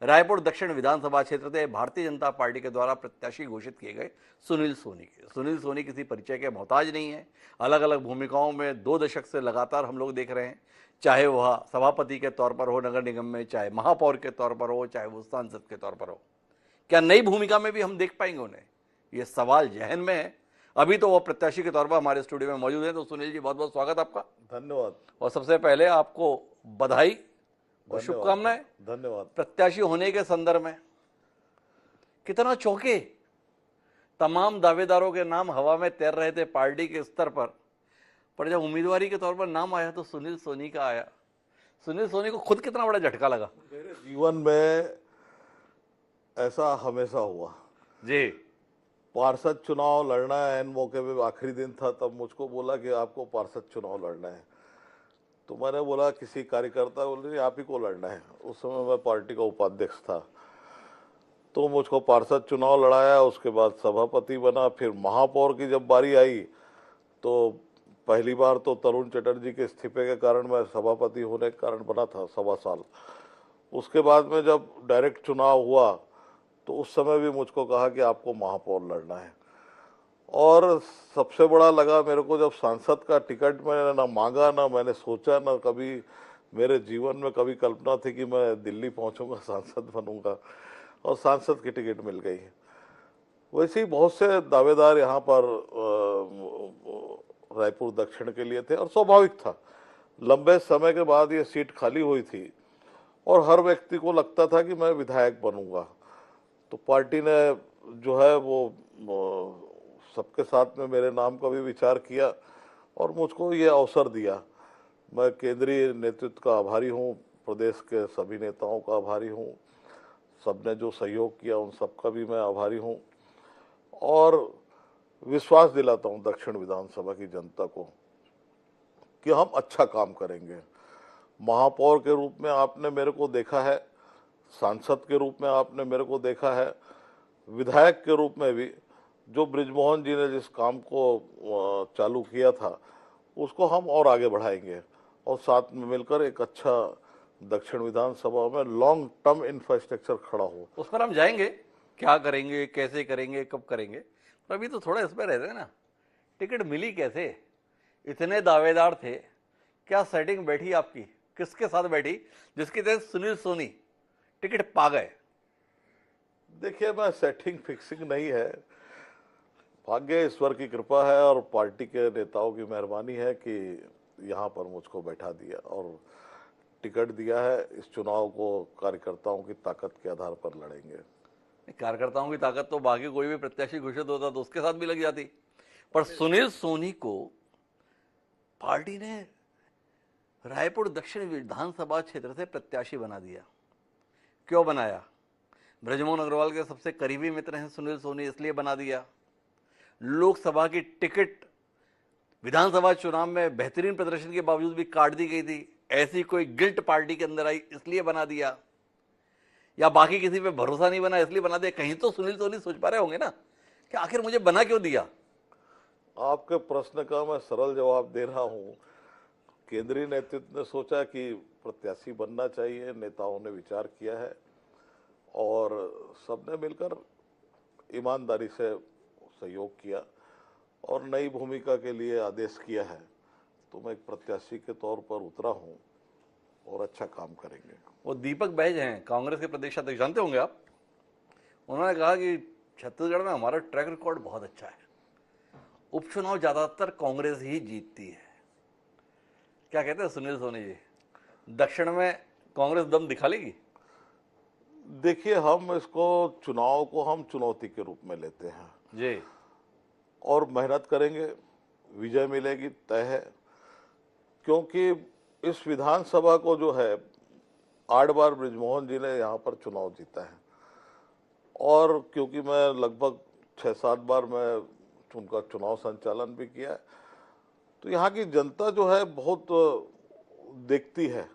रायपुर दक्षिण विधानसभा क्षेत्र से भारतीय जनता पार्टी के द्वारा प्रत्याशी घोषित किए गए सुनील सोनी के। सुनील सोनी किसी परिचय के मोहताज नहीं है। अलग अलग भूमिकाओं में 2 दशक से लगातार हम लोग देख रहे हैं, चाहे वह सभापति के तौर पर हो नगर निगम में, चाहे महापौर के तौर पर हो, चाहे वो सांसद के तौर पर हो। क्या नई भूमिका में भी हम देख पाएंगे उन्हें? ये सवाल जहन में है। अभी तो वो प्रत्याशी के तौर पर हमारे स्टूडियो में मौजूद है। तो सुनील जी, बहुत बहुत स्वागत आपका। धन्यवाद। और सबसे पहले आपको बधाई और शुभकामनाएं। धन्यवाद। प्रत्याशी होने के संदर्भ में कितना चौंके, तमाम दावेदारों के नाम हवा में तैर रहे थे पार्टी के स्तर पर जब उम्मीदवारी के तौर पर नाम आया तो सुनील सोनी का आया। सुनील सोनी को खुद कितना बड़ा झटका लगा? मेरे जीवन में ऐसा हमेशा हुआ जी। पार्षद चुनाव लड़ना है, एन मौके पे आखिरी दिन था, तब मुझको बोला कि आपको पार्षद चुनाव लड़ना है। तो मैंने बोला किसी कार्यकर्ता बोले आप ही को लड़ना है। उस समय मैं पार्टी का उपाध्यक्ष था, तो मुझको पार्षद चुनाव लड़ाया। उसके बाद सभापति बना। फिर महापौर की जब बारी आई तो पहली बार तो तरुण चटर्जी के इस्तीफे के कारण मैं सभापति होने के कारण बना था 1.25 साल। उसके बाद में जब डायरेक्ट चुनाव हुआ तो उस समय भी मुझको कहा कि आपको महापौर लड़ना है। और सबसे बड़ा लगा मेरे को जब सांसद का टिकट मैंने ना मांगा, ना मैंने सोचा, ना कभी मेरे जीवन में कभी कल्पना थी कि मैं दिल्ली पहुंचूंगा, सांसद बनूंगा, और सांसद की टिकट मिल गई। वैसे ही बहुत से दावेदार यहाँ पर रायपुर दक्षिण के लिए थे और स्वाभाविक था, लंबे समय के बाद ये सीट खाली हुई थी और हर व्यक्ति को लगता था कि मैं विधायक बनूंगा। तो पार्टी ने जो है वो सबके साथ में मेरे नाम का भी विचार किया और मुझको ये अवसर दिया। मैं केंद्रीय नेतृत्व का आभारी हूँ, प्रदेश के सभी नेताओं का आभारी हूँ, सबने जो सहयोग किया उन सबका भी मैं आभारी हूँ। और विश्वास दिलाता हूँ दक्षिण विधानसभा की जनता को कि हम अच्छा काम करेंगे। महापौर के रूप में आपने मेरे को देखा है, सांसद के रूप में आपने मेरे को देखा है, विधायक के रूप में भी जो बृजमोहन जी ने जिस काम को चालू किया था उसको हम और आगे बढ़ाएंगे और साथ में मिलकर एक अच्छा दक्षिण विधानसभा में लॉन्ग टर्म इंफ्रास्ट्रक्चर खड़ा हो। उस पर हम जाएंगे, क्या करेंगे, कैसे करेंगे, कब करेंगे। पर अभी तो थोड़ा इस पर रहते हैं ना, टिकट मिली कैसे? इतने दावेदार थे, क्या सेटिंग बैठी आपकी? किसके साथ बैठी जिसकी तहत सुनील सोनी टिकट पा गए? देखिए, मैं सेटिंग फिक्सिंग नहीं है, भाग्य ईश्वर की कृपा है और पार्टी के नेताओं की मेहरबानी है कि यहाँ पर मुझको बैठा दिया और टिकट दिया है। इस चुनाव को कार्यकर्ताओं की ताकत के आधार पर लड़ेंगे। कार्यकर्ताओं की ताकत तो बाकी कोई भी प्रत्याशी घोषित होता तो उसके साथ भी लग जाती, पर सुनील सोनी को पार्टी ने रायपुर दक्षिण विधानसभा क्षेत्र से प्रत्याशी बना दिया। क्यों बनाया? बृजमोहन अग्रवाल के सबसे करीबी मित्र हैं सुनील सोनी, इसलिए बना दिया। लोकसभा की टिकट विधानसभा चुनाव में बेहतरीन प्रदर्शन के बावजूद भी काट दी गई थी, ऐसी कोई गिल्ट पार्टी के अंदर आई इसलिए बना दिया, या बाकी किसी पे भरोसा नहीं बना इसलिए बना दिया? कहीं तो सुनील सोनी सोच पा रहे होंगे ना कि आखिर मुझे बना क्यों दिया। आपके प्रश्न का मैं सरल जवाब दे रहा हूँ। केंद्रीय नेतृत्व ने सोचा कि प्रत्याशी बनना चाहिए, नेताओं ने विचार किया है और सबने मिलकर ईमानदारी से सहयोग किया और नई भूमिका के लिए आदेश किया है। तो मैं एक प्रत्याशी के तौर पर उतरा हूँ और अच्छा काम करेंगे। वो दीपक बैज हैं, कांग्रेस के प्रदेश अध्यक्ष, जानते होंगे आप। उन्होंने कहा कि छत्तीसगढ़ में हमारा ट्रैक रिकॉर्ड बहुत अच्छा है, उपचुनाव ज्यादातर कांग्रेस ही जीतती है। क्या कहते हैं सुनील सोनी जी, दक्षिण में कांग्रेस दम दिखा लेगी? देखिए, हम इसको चुनाव को हम चुनौती के रूप में लेते हैं जी, और मेहनत करेंगे, विजय मिलेगी तय है। क्योंकि इस विधानसभा को जो है 8 बार बृजमोहन जी ने यहाँ पर चुनाव जीता है और क्योंकि मैं लगभग 6-7 बार मैं उनका चुनाव संचालन भी किया है, तो यहाँ की जनता जो है बहुत देखती है